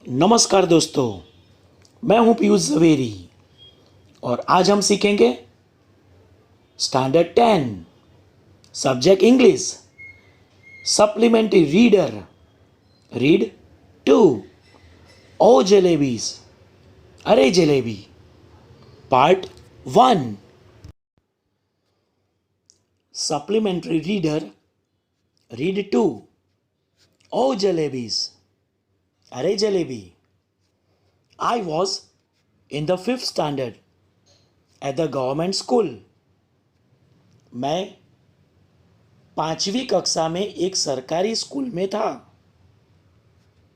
नमस्कार दोस्तों, मैं हूं पीयूष जवेरी और आज हम सीखेंगे standard 10 subject English supplementary reader read 2 ओ जलेबीज अरे jalebi part 1 supplementary reader read 2 ओ जलेबीज अरे jalebi I was in the 5th standard at the government school. मैं 5वीं कक्षा में एक सरकारी स्कूल में था.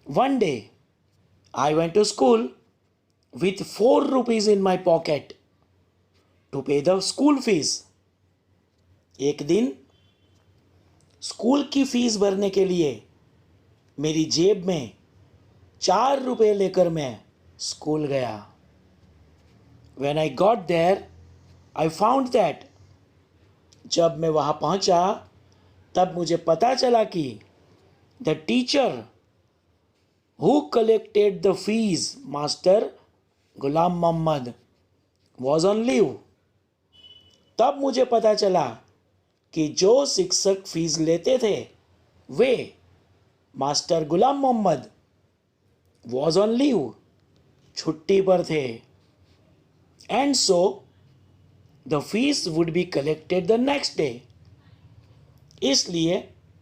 One day, I went to school with 4 rupees in my pocket to pay the school fees. एक दिन स्कूल की फीस भरने के लिए मेरी जेब में 4 रुपये लेकर मैं स्कूल गया. When I got there, I found that जब मैं वहाँ पहुँचा तब मुझे पता चला कि the teacher who collected the fees, Master Ghulam Mohammad, was on leave. तब मुझे पता चला कि जो शिक्षक फीस लेते थे वे master Ghulam Mohammad was on leave, छुट्टी पर थे. And so the fees would be collected the next day. इसलिए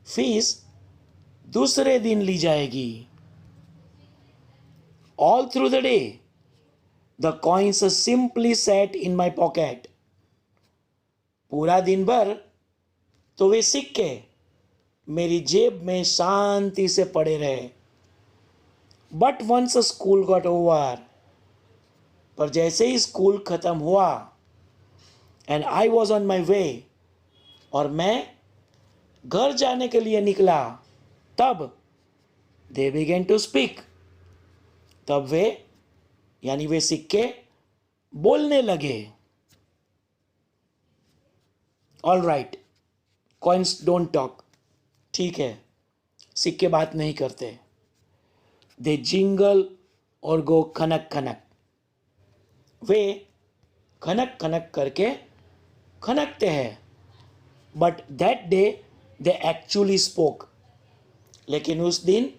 फीस दूसरे दिन ली जाएगी. All through the day, the coins simply sat in my pocket. पूरा दिन भर तो वे सिक्के मेरी जेब में शांति से पड़े रहे. But once school got over, पर जैसे ही स्कूल खत्म हुआ and I was on my way, और मैं घर जाने के लिए निकला, तब दे बिगेन टू स्पीक, तब वे यानी वे सिक्के बोलने लगे. All right, coins don't talk. ठीक है, सिक्के बात नहीं करते. दे जिंगल और गो खनक खनक. वे खनक खनक करके खनकते हैं. But that day they actually spoke. लेकिन उस दिन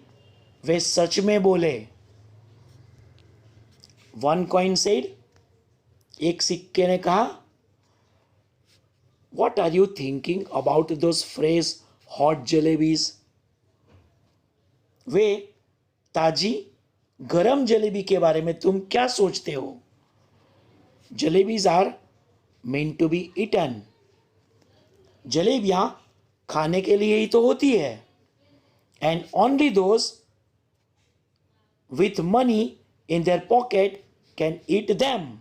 वे सच में बोले. वन कॉइन सेड, एक सिक्के ने कहा, what are you thinking about those fresh hot jalebis. वे ताजी गरम जलेबी के बारे में तुम क्या सोचते हो. Jalebis are meant to be eaten. जलेबियां खाने के लिए ही तो होती है. And only those with money in their pocket can eat them.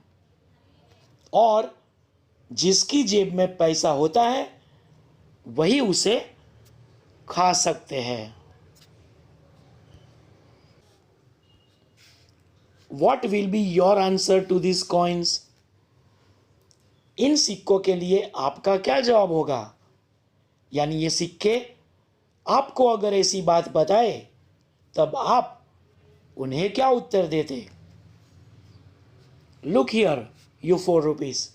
और जिसकी जेब में पैसा होता है वही उसे खा सकते हैं. What will be your answer to these coins? इन सिक्कों के लिए आपका क्या जवाब होगा. यानी ये सिक्के आपको अगर ऐसी बात बताए तब आप उन्हें क्या उत्तर देते. Look here you 4 rupees.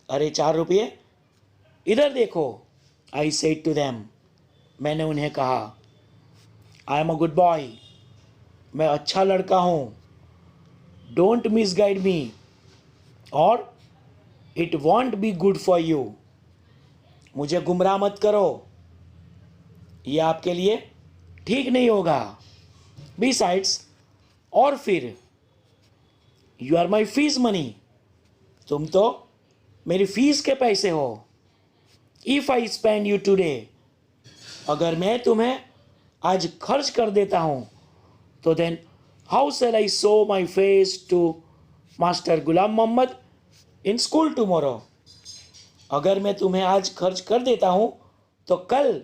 अरे 4 रुपये, इधर देखो. आई सेड टू देम, मैंने उन्हें कहा. I am a good boy, मैं अच्छा लड़का हूं. डोंट मिसगाइड मी और it won't be good for you. मुझे गुमराह मत करो, यह आपके लिए ठीक नहीं होगा. बिसाइड्स, और फिर you are my fees money, तुम तो मेरी फीस के पैसे हो. If I spend you today, अगर मैं तुम्हें आज खर्च कर देता हूं तो then how shall I show my face to Master Ghulam Mohammad in school tomorrow? अगर मैं तुम्हें आज खर्च कर देता हूं तो कल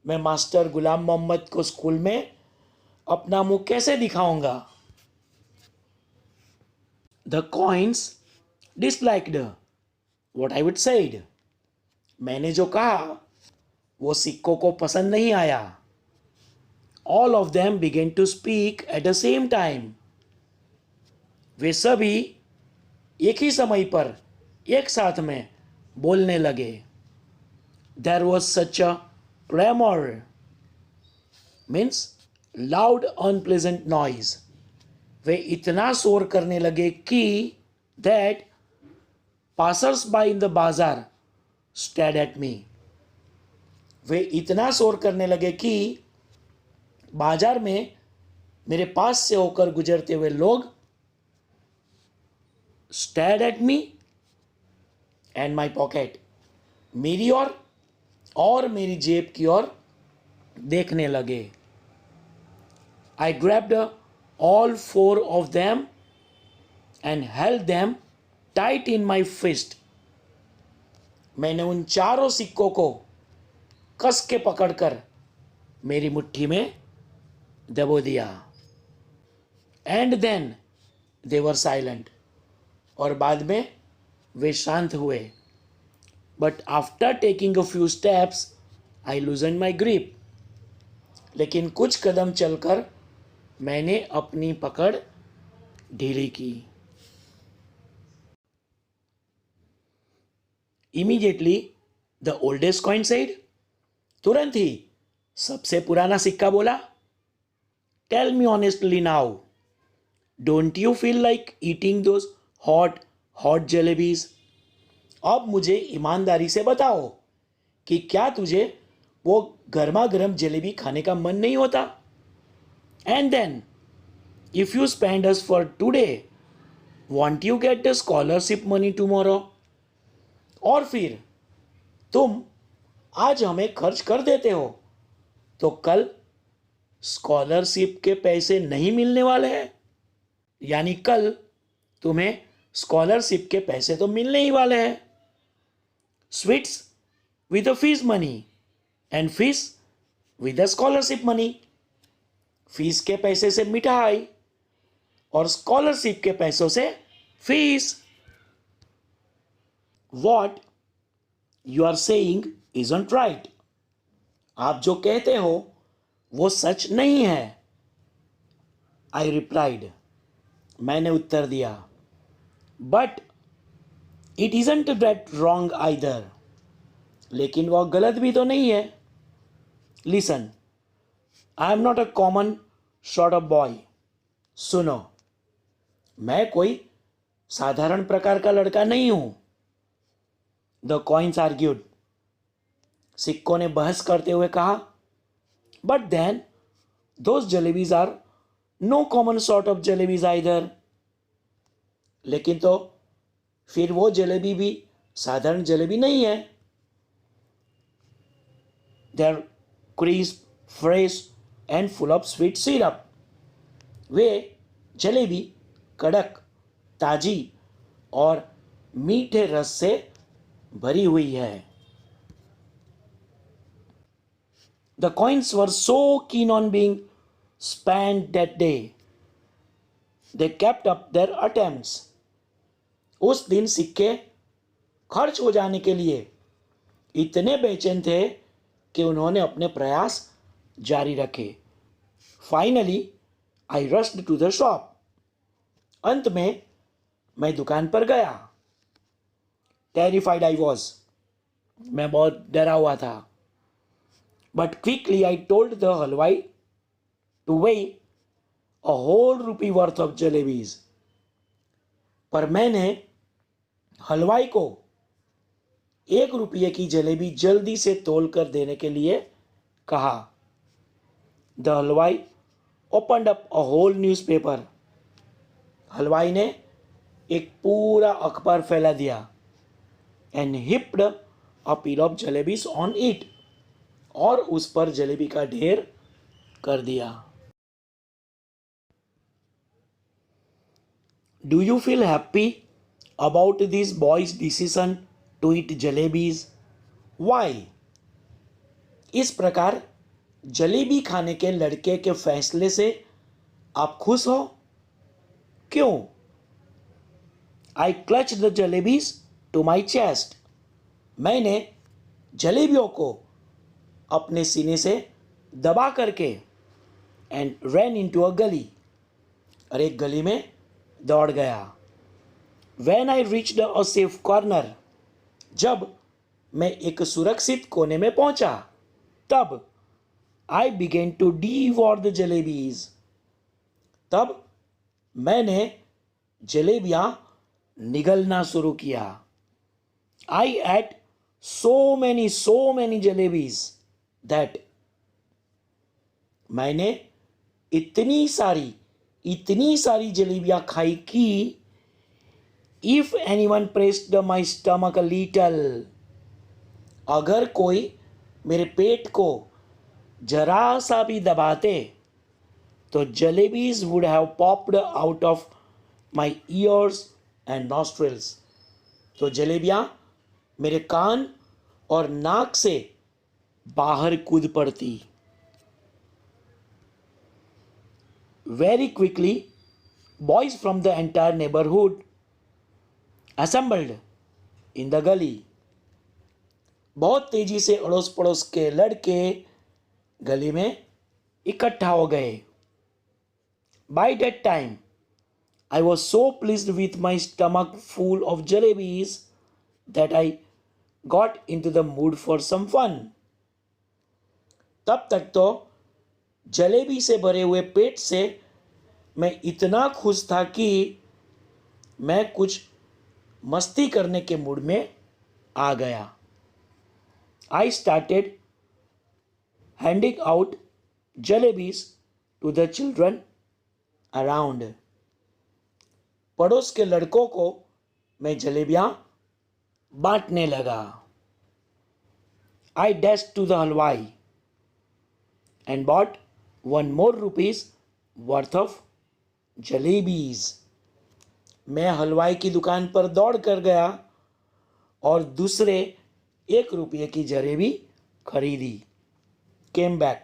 मैं मास्टर गुलाम मोहम्मद को स्कूल में अपना मुंह कैसे दिखाऊंगा. The coins disliked what I would said. मैंने जो कहा वो सिक्कों को पसंद नहीं आया. All of them began to speak at the same time. वे सभी एक ही समय पर एक साथ में बोलने लगे. There was such a clamor, means loud unpleasant noise. वे इतना शोर करने लगे कि that passers by in the bazaar stared at me. वे इतना शोर करने लगे कि बाजार में मेरे पास से होकर गुजरते हुए लोग stared at me and my pocket, मेरी ओर और मेरी जेब की ओर देखने लगे. I grabbed all four of them and held them tight in my fist. मैंने उन चारों सिक्कों को कस के पकड़कर मेरी मुट्ठी में दबो दिया. And then they were silent. और बाद में वे शांत हुए. But after taking a few steps, I loosened my grip. लेकिन कुछ कदम चलकर मैंने अपनी पकड़ ढीली की. Immediately, the oldest coin said, तुरंत ही सबसे पुराना सिक्का बोला, Tell me honestly now, don't you feel like eating those hot jalebis? अब मुझे ईमानदारी से बताओ कि क्या तुझे वो गर्मा गर्म जलेबी खाने का मन नहीं होता? And then, if you spend us for today, won't you get the scholarship money tomorrow? और फिर तुम आज हमें खर्च कर देते हो तो कल स्कॉलरशिप के पैसे नहीं मिलने वाले हैं. यानी कल तुम्हें स्कॉलरशिप के पैसे तो मिलने ही वाले हैं. Sweets with the fees money and fees with the scholarship money. Fees के पैसे से मिठाई और स्कॉलरशिप के पैसों से फीस. What you are saying isn't right. आप जो कहते हो वो सच नहीं है. I replied. मैंने उत्तर दिया. But it isn't that wrong either. लेकिन वह गलत भी तो नहीं है. Listen, I am not a common sort of boy. सुनो, मैं कोई साधारण प्रकार का लड़का नहीं हूं. The coins argued. सिक्कों ने बहस करते हुए कहा. But then those jalebis are no common sort of jalebis either. लेकिन तो फिर वो जलेबी भी साधारण जलेबी नहीं है. They are crisp, fresh and full of sweet syrup. वे जलेबी कड़क, ताजी और मीठे रस से भरी हुई है. The coins were so keen on being spent that day. They kept up their attempts. उस दिन सिक्के खर्च हो जाने के लिए इतने बेचैन थे कि उन्होंने अपने प्रयास जारी रखे. Finally, I rushed to the shop. अंत में मैं दुकान पर गया. Terrified I was. मैं बहुत डरा हुआ था. But quickly I told the halwai to weigh a whole rupee worth of jalebis. पर मैंने हलवाई को 1 रुपये की जलेबी जल्दी से तोल कर देने के लिए कहा. The हलवाई opened up a whole newspaper. हलवाई ने एक पूरा अखबार फैला दिया. And heaped a pile of jalebis on it. और उस पर जलेबी का ढेर कर दिया. Do you feel happy about this boy's decision to eat jalebis? Why? इस प्रकार जलेबी खाने के लड़के के फैसले से आप खुश हो? क्यों? I clutched the jalebis to my chest. मैंने जलेबियों को अपने सीने से दबा करके and ran into a gully. और एक गली में दौड़ गया. When I reached a safe corner, जब मैं एक सुरक्षित कोने में पहुंचा, तब I began to devour the jalebis. तब मैंने जलेबियां निगलना शुरू किया. I ate so many jalebis that मैंने इतनी सारी जलेबियां खाई कि if anyone pressed my stomach a little, अगर कोई मेरे पेट को जरा सा भी दबाते तो jalebis would have popped out of my ears and nostrils. तो जलेबियां मेरे कान और नाक से बाहर कूद पड़ती. Very quickly, boys from the entire neighborhood assembled in the gully. बहुत तेजी से अड़ोस पड़ोस के लड़के गली में इकट्ठा हो गए. By that time, I was so pleased with my stomach full of jalebis that I got into the mood for some fun. तब तक तो जलेबी से भरे हुए पेट से मैं इतना खुश था कि मैं कुछ मस्ती करने के मूड में आ गया. I started handing out jalebis to the children around. पड़ोस के लड़कों को मैं जलेबियां बांटने लगा. I dashed to the halwai and bought one more rupees worth of jalebis. मैं हलवाई की दुकान पर दौड़ कर गया और दूसरे 1 रुपये की जलेबी खरीदी. Came back,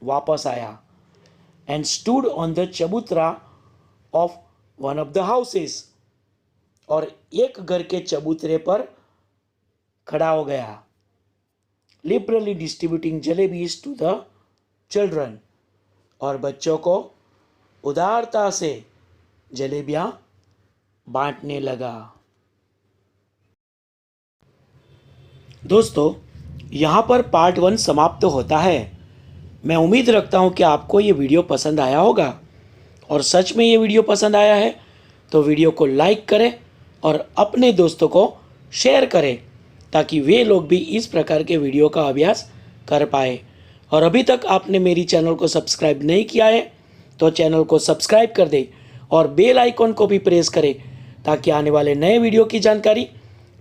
वापस आया, and stood on the चबूतरा of one of the houses, और एक घर के चबूतरे पर खड़ा हो गया. Liberally distributing jalebis to the children, और बच्चों को उदारता से जलेबियां बांटने लगा. दोस्तों, यहाँ पर पार्ट 1 समाप्त होता है. मैं उम्मीद रखता हूँ कि आपको ये वीडियो पसंद आया होगा, और सच में ये वीडियो पसंद आया है तो वीडियो को लाइक करें और अपने दोस्तों को शेयर करें ताकि वे लोग भी इस प्रकार के वीडियो का अभ्यास कर पाए. और अभी तक आपने मेरी चैनल को सब्सक्राइब नहीं किया है तो चैनल को सब्सक्राइब कर दें और बेल आइकॉन को भी प्रेस करें ताकि आने वाले नए वीडियो की जानकारी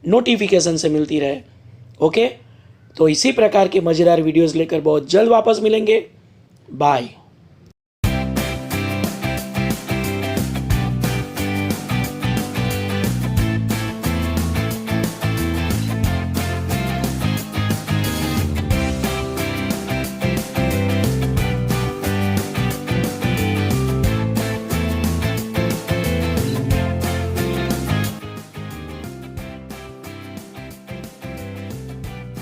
नोटिफिकेशन से मिलती रहे. ओके, तो इसी प्रकार के मज़ेदार वीडियोस लेकर बहुत जल्द वापस मिलेंगे. बाय.